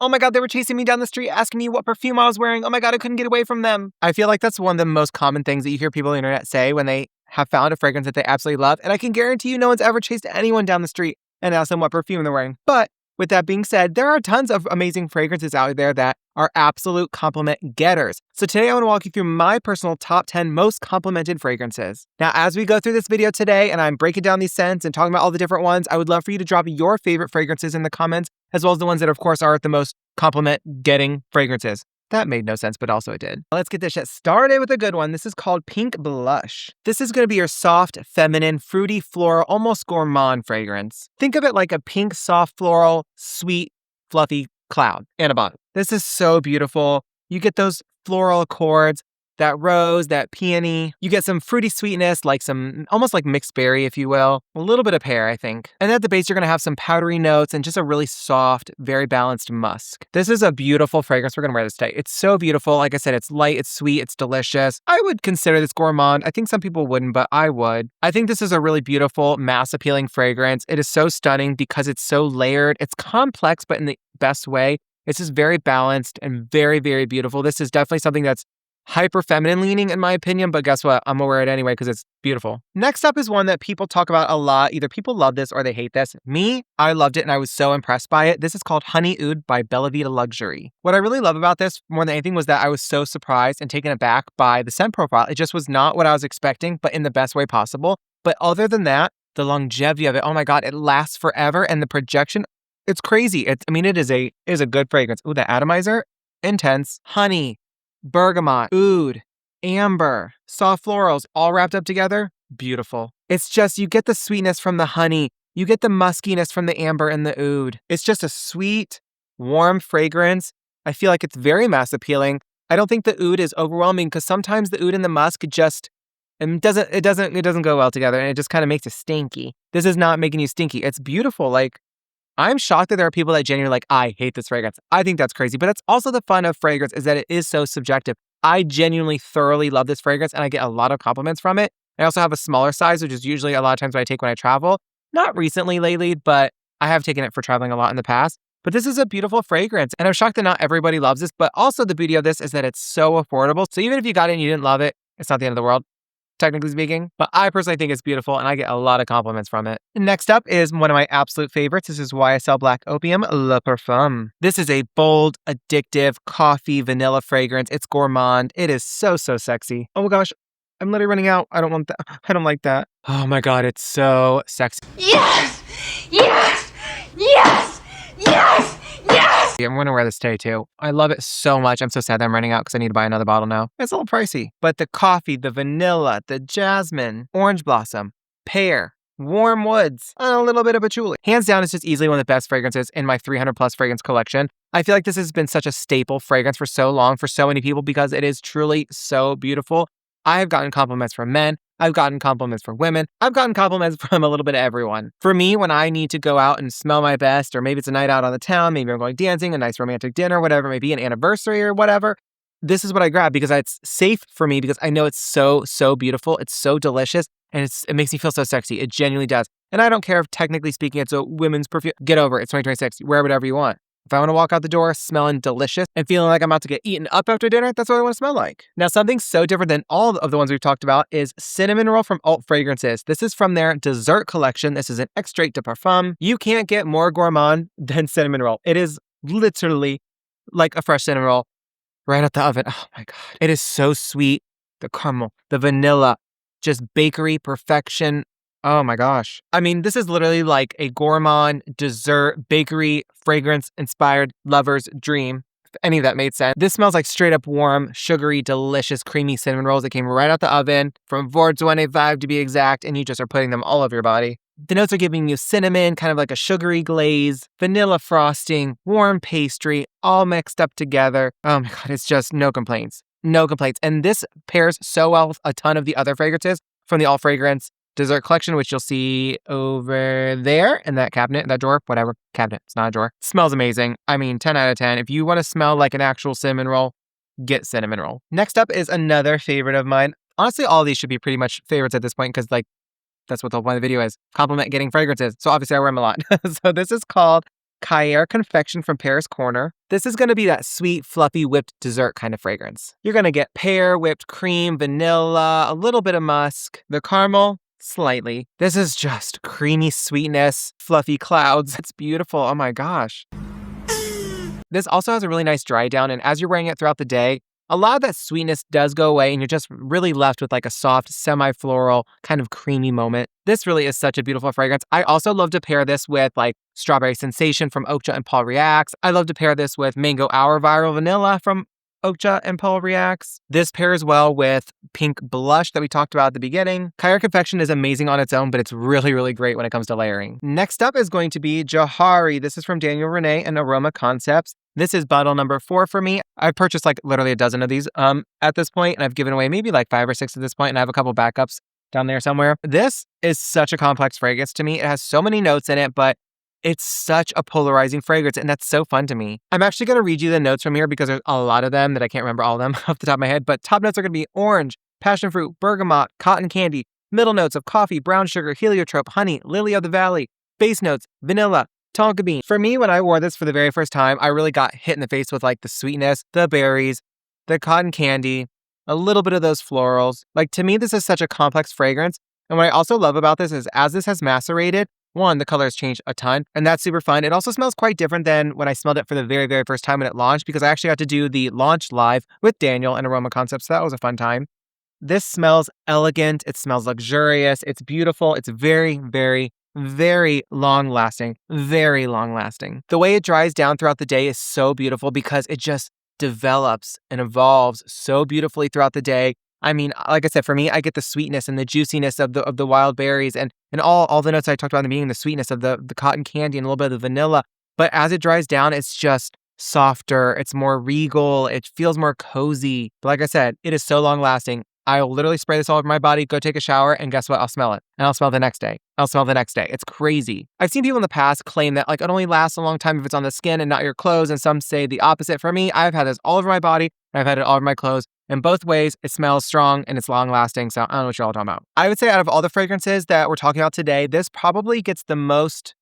Oh my God, they were chasing me down the street asking me what perfume I was wearing. Oh my God, I couldn't get away from them. I feel like that's one of the most common things that you hear people on the internet say when they have found a fragrance that they absolutely love. And I can guarantee you no one's ever chased anyone down the street and asked them what perfume they're wearing. But with that being said, there are tons of amazing fragrances out there that are absolute compliment getters. So today I want to walk you through my personal top 10 most complimented fragrances. Now, as we go through this video today and I'm breaking down these scents and talking about all the different ones, I would love for you to drop your favorite fragrances in the comments, as well as the ones that, of course, are the most compliment-getting fragrances. That made no sense, but also it did. Let's get this shit started with a good one. This is called Pink Blush. This is going to be your soft, feminine, fruity, floral, almost gourmand fragrance. Think of it like a pink, soft, floral, sweet, fluffy cloud in a bottle. This is so beautiful. You get those floral accords, that rose, that peony. You get some fruity sweetness, like some, almost like mixed berry, if you will. A little bit of pear, I think. And at the base, you're gonna have some powdery notes and just a really soft, very balanced musk. This is a beautiful fragrance. We're gonna wear this today. It's so beautiful. Like I said, it's light, it's sweet, it's delicious. I would consider this gourmand. I think some people wouldn't, but I would. I think this is a really beautiful, mass appealing fragrance. It is so stunning because it's so layered. It's complex, but in the best way. It's just very balanced and very, very beautiful. This is definitely something that's hyper feminine leaning in my opinion, but guess what? I'm gonna wear it anyway because it's beautiful. Next up is one that people talk about a lot. Either people love this or they hate this. Me, I loved it and I was so impressed by it. This is called Honey Oud by Bella Vita Luxury. What I really love about this more than anything was that I was so surprised and taken aback by the scent profile. It just was not what I was expecting, but in the best way possible. But other than that, the longevity of it, oh my God, it lasts forever. And the projection, it's crazy. It is a good fragrance. Ooh, the atomizer, intense. Honey, bergamot, oud, amber, soft florals, all wrapped up together. Beautiful. It's just, you get the sweetness from the honey. You get the muskiness from the amber and the oud. It's just a sweet, warm fragrance. I feel like it's very mass appealing. I don't think the oud is overwhelming because sometimes the oud and the musk just, it doesn't go well together and it just kind of makes it stinky. This is not making you stinky. It's beautiful. Like, I'm shocked that there are people that genuinely like, I hate this fragrance. I think that's crazy. But that's also the fun of fragrance is that it is so subjective. I genuinely thoroughly love this fragrance and I get a lot of compliments from it. I also have a smaller size, which is usually a lot of times what I take when I travel. Not recently lately, but I have taken it for traveling a lot in the past. But this is a beautiful fragrance. And I'm shocked that not everybody loves this. But also the beauty of this is that it's so affordable. So even if you got it and you didn't love it, it's not the end of the world, technically speaking, but I personally think it's beautiful and I get a lot of compliments from it. Next up is one of my absolute favorites. This is YSL Black Opium Le Parfum. This is a bold, addictive, coffee, vanilla fragrance. It's gourmand. It is so, so sexy. Oh my gosh, I'm literally running out. I don't want that. I don't like that. Oh my God, it's so sexy. Yes! Yes! Yes! Yes! Yes! I'm gonna wear this today too. I love it so much. I'm so sad that I'm running out because I need to buy another bottle now. It's a little pricey. But the coffee, the vanilla, the jasmine, orange blossom, pear, warm woods, and a little bit of patchouli. Hands down, it's just easily one of the best fragrances in my 300 plus fragrance collection. I feel like this has been such a staple fragrance for so long for so many people because it is truly so beautiful. I've gotten compliments from men. I've gotten compliments from women. I've gotten compliments from a little bit of everyone. For me, when I need to go out and smell my best, or maybe it's a night out on the town, maybe I'm going dancing, a nice romantic dinner, whatever it may be, an anniversary or whatever, this is what I grab because it's safe for me because I know it's so, so beautiful. It's so delicious and it makes me feel so sexy. It genuinely does. And I don't care if technically speaking it's a women's perfume. Get over it. It's 2026. Wear whatever you want. If I want to walk out the door smelling delicious and feeling like I'm about to get eaten up after dinner, that's what I want to smell like. Now, something so different than all of the ones we've talked about is Cinnamon Roll from Alt Fragrances. This is from their dessert collection. This is an extrait de parfum. You can't get more gourmand than Cinnamon Roll. It is literally like a fresh cinnamon roll right out the oven. Oh my God. It is so sweet. The caramel, the vanilla, just bakery perfection. Oh my gosh. I mean, this is literally like a gourmand, dessert, bakery, fragrance-inspired lover's dream. If any of that made sense. This smells like straight up warm, sugary, delicious, creamy cinnamon rolls that came right out the oven from Vorts 185 to be exact, and you just are putting them all over your body. The notes are giving you cinnamon, kind of like a sugary glaze, vanilla frosting, warm pastry, all mixed up together. Oh my God, it's just no complaints. No complaints. And this pairs so well with a ton of the other fragrances from the All Fragrance dessert collection, which you'll see over there in that cabinet, that drawer, whatever. Cabinet, it's not a drawer. It smells amazing. I mean, 10 out of 10. If you want to smell like an actual cinnamon roll, get cinnamon roll. Next up is another favorite of mine. Honestly, all of these should be pretty much favorites at this point because like that's what the whole point of the video is. Compliment getting fragrances. So obviously I wear them a lot. So this is called Cahiers Confection from Paris Corner. This is going to be that sweet, fluffy, whipped dessert kind of fragrance. You're going to get pear, whipped cream, vanilla, a little bit of musk. The caramel, slightly. This is just creamy sweetness, fluffy clouds. It's beautiful. Oh my gosh. This also has a really nice dry down, and as you're wearing it throughout the day, a lot of that sweetness does go away and you're just really left with like a soft, semi-floral, kind of creamy moment. This really is such a beautiful fragrance. I also love to pair this with like Strawberry Sensation from Okja and Paul Reacts. I love to pair this with Mango Hour Viral Vanilla from Okja and Paul Reacts. This pairs well with Pink Blush that we talked about at the beginning. Cahiers Confection is amazing on its own, but it's really, really great when it comes to layering. Next up is going to be Johari. This is from Daniel Renee and Aroma Concepts. This is bottle number 4 for me. I've purchased like literally a dozen of these at this point, and I've given away maybe like 5 or 6 at this point, and I have a couple backups down there somewhere. This is such a complex fragrance to me. It has so many notes in it, but it's such a polarizing fragrance, and that's so fun to me. I'm actually going to read you the notes from here because there's a lot of them that I can't remember all of them off the top of my head, but top notes are going to be orange, passion fruit, bergamot, cotton candy, middle notes of coffee, brown sugar, heliotrope, honey, lily of the valley, base notes, vanilla, tonka bean. For me, when I wore this for the very first time, I really got hit in the face with like the sweetness, the berries, the cotton candy, a little bit of those florals. Like to me, this is such a complex fragrance. And what I also love about this is as this has macerated, one, the color has changed a ton, and that's super fun. It also smells quite different than when I smelled it for the very, very first time when it launched, because I actually got to do the launch live with Daniel and Aroma Concepts. So that was a fun time. This smells elegant. It smells luxurious. It's beautiful. It's very, very, very long lasting. Very long lasting. The way it dries down throughout the day is so beautiful because it just develops and evolves so beautifully throughout the day. I mean, like I said, for me, I get the sweetness and the juiciness of the wild berries and all the notes I talked about in the beginning, the sweetness of the cotton candy and a little bit of the vanilla. But as it dries down, it's just softer. It's more regal. It feels more cozy. But like I said, it is so long lasting. I'll literally spray this all over my body, go take a shower, and guess what? I'll smell it. And I'll smell the next day. I'll smell the next day. It's crazy. I've seen people in the past claim that like it only lasts a long time if it's on the skin and not your clothes, and some say the opposite. For me, I've had this all over my body, and I've had it all over my clothes. In both ways, it smells strong and it's long lasting, so I don't know what you're all talking about. I would say out of all the fragrances that we're talking about today, this probably gets the most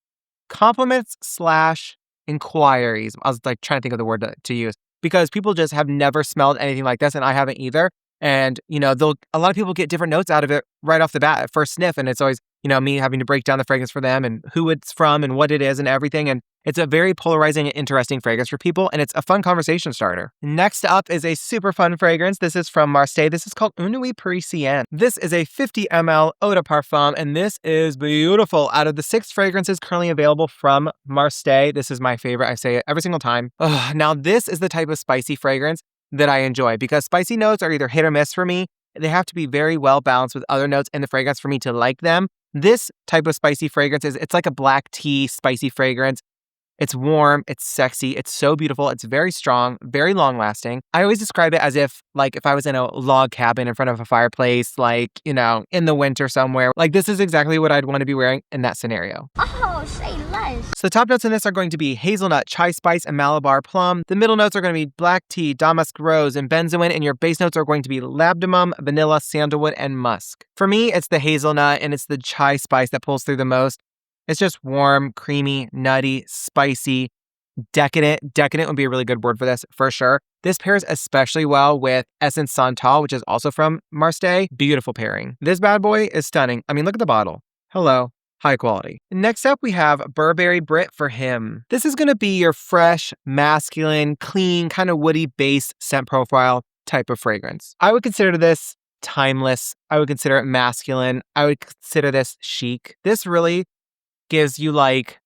compliments / inquiries. I was like trying to think of the word to use because people just have never smelled anything like this, and I haven't either. And, you know, a lot of people get different notes out of it right off the bat at first sniff. And it's always, you know, me having to break down the fragrance for them and who it's from and what it is and everything. And it's a very polarizing and interesting fragrance for people. And it's a fun conversation starter. Next up is a super fun fragrance. This is from Marseille. This is called Une Nuit Parisienne. This is a 50 ml eau de parfum. And this is beautiful. Out of the 6 fragrances currently available from Marseille, this is my favorite. I say it every single time. Ugh, now, this is the type of spicy fragrance that I enjoy because spicy notes are either hit or miss for me. They have to be very well balanced with other notes in the fragrance for me to like them. This type of spicy fragrance it's like a black tea spicy fragrance. It's warm, it's sexy, it's so beautiful, it's very strong, very long lasting. I always describe it as if I was in a log cabin in front of a fireplace, like, you know, in the winter somewhere. Like this is exactly what I'd want to be wearing in that scenario. Oh, say less. So the top notes in this are going to be hazelnut, chai spice, and Malabar plum. The middle notes are going to be black tea, damask rose, and benzoin, and your base notes are going to be labdanum, vanilla, sandalwood, and musk. For me, it's the hazelnut and it's the chai spice that pulls through the most. It's just warm, creamy, nutty, spicy, decadent. Decadent would be a really good word for this, for sure. This pairs especially well with Essence Santal, which is also from Marseille. Beautiful pairing. This bad boy is stunning. I mean, look at the bottle. Hello. High quality. Next up, we have Burberry Brit for Him. This is going to be your fresh, masculine, clean, kind of woody base scent profile type of fragrance. I would consider this timeless. I would consider it masculine. I would consider this chic. This really gives you like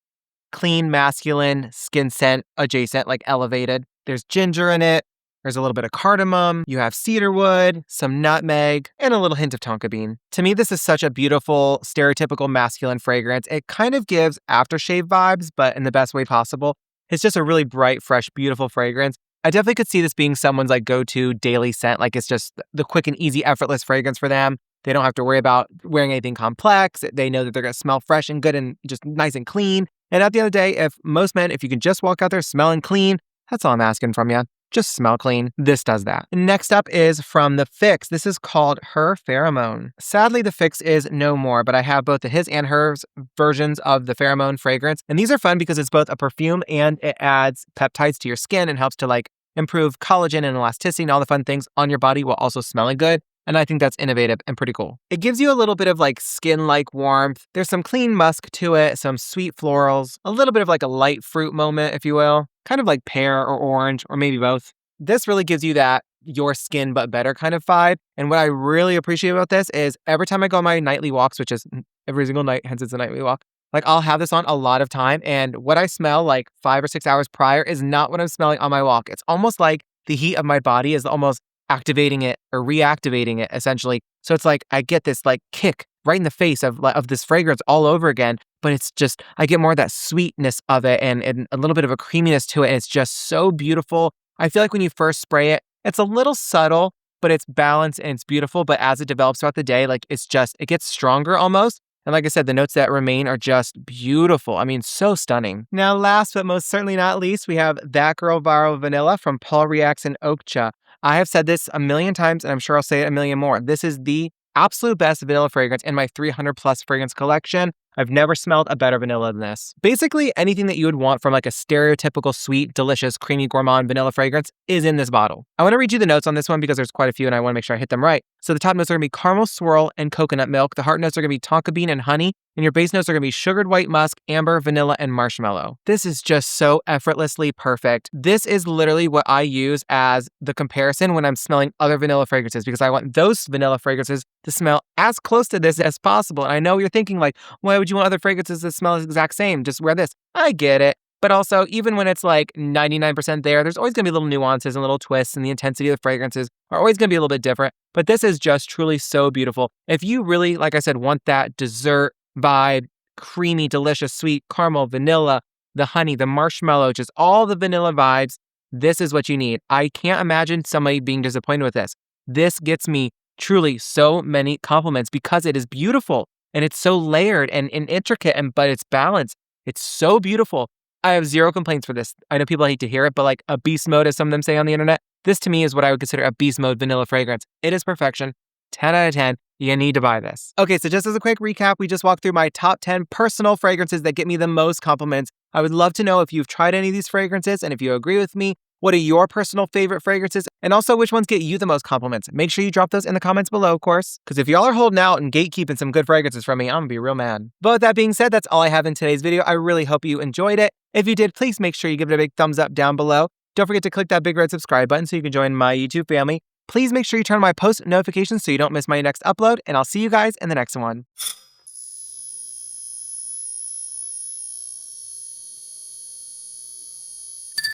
clean, masculine skin scent adjacent, like elevated. There's ginger in it. There's a little bit of cardamom. You have cedarwood, some nutmeg, and a little hint of tonka bean. To me, this is such a beautiful, stereotypical masculine fragrance. It kind of gives aftershave vibes, but in the best way possible. It's just a really bright, fresh, beautiful fragrance. I definitely could see this being someone's like go-to daily scent. Like it's just the quick and easy, effortless fragrance for them. They don't have to worry about wearing anything complex. They know that they're going to smell fresh and good and just nice and clean. And at the end of the day, if you can just walk out there smelling clean, that's all I'm asking from you. just smell clean. This does that. Next up is from the Fix. This is called Her Pheromone. Sadly, the Fix is no more, but I have both the his and hers versions of the pheromone fragrance. And these are fun because it's both a perfume and it adds peptides to your skin and helps to like improve collagen and elasticity and all the fun things on your body while also smelling good. And I think that's innovative and pretty cool. It gives you a little bit of like skin-like warmth. There's some clean musk to it, some sweet florals, a little bit of like a light fruit moment, if you will. Kind of like pear or orange, or maybe both. This really gives you that your skin but better kind of vibe. And what I really appreciate about this is every time I go on my nightly walks, which is every single night, hence it's a nightly walk, like I'll have this on a lot of time. And what I smell like 5 or 6 hours prior is not what I'm smelling on my walk. It's almost like the heat of my body is almost activating it or reactivating it essentially. So it's like I get this like kick right in the face of this fragrance all over again, but it's just, I get more of that sweetness of it and a little bit of a creaminess to it. And it's just so beautiful. I feel like when you first spray it, it's a little subtle, but it's balanced and it's beautiful. But as it develops throughout the day, like it's just, it gets stronger almost. And like I said, the notes that remain are just beautiful. I mean, so stunning. Now, last but most certainly not least, we have That Girl Viral Vanilla from Paul Reacts and Okcha. I have said this a million times, and I'm sure I'll say it a million more. This is the absolute best vanilla fragrance in my 300 plus fragrance collection. I've never smelled a better vanilla than this. Basically, anything that you would want from like a stereotypical sweet, delicious, creamy gourmand vanilla fragrance is in this bottle. I want to read you the notes on this one because there's quite a few and I want to make sure I hit them right. So the top notes are going to be caramel swirl and coconut milk. The heart notes are going to be tonka bean and honey. And your base notes are going to be sugared white musk, amber, vanilla, and marshmallow. This is just so effortlessly perfect. This is literally what I use as the comparison when I'm smelling other vanilla fragrances because I want those vanilla fragrances to smell as close to this as possible. And I know you're thinking like, why would you want other fragrances that smell the exact same? Just wear this. I get it. But also, even when it's like 99% there's always going to be little nuances and little twists, and the intensity of the fragrances are always going to be a little bit different. But this is just truly so beautiful. If you really, like I said, want that dessert vibe, creamy, delicious, sweet, caramel, vanilla, the honey, the marshmallow, just all the vanilla vibes, this is what you need. I can't imagine somebody being disappointed with this. This gets me truly so many compliments because it is beautiful and it's so layered and intricate, but it's balanced. It's so beautiful. I have zero complaints for this. I know people hate to hear it, but like a beast mode, as some of them say on the internet, this to me is what I would consider a beast mode vanilla fragrance. It is perfection. 10 out of 10. You need to buy this. Okay, so just as a quick recap, we just walked through my top 10 personal fragrances that get me the most compliments. I would love to know if you've tried any of these fragrances, and if you agree with me, what are your personal favorite fragrances, and also which ones get you the most compliments. Make sure you drop those in the comments below, of course, because if y'all are holding out and gatekeeping some good fragrances from me, I'm gonna be real mad. But with that being said, that's all I have in today's video. I really hope you enjoyed it. If you did, please make sure you give it a big thumbs up down below. Don't forget to click that big red subscribe button so you can join my YouTube family. Please make sure you turn on my post notifications so you don't miss my next upload, and I'll see you guys in the next one.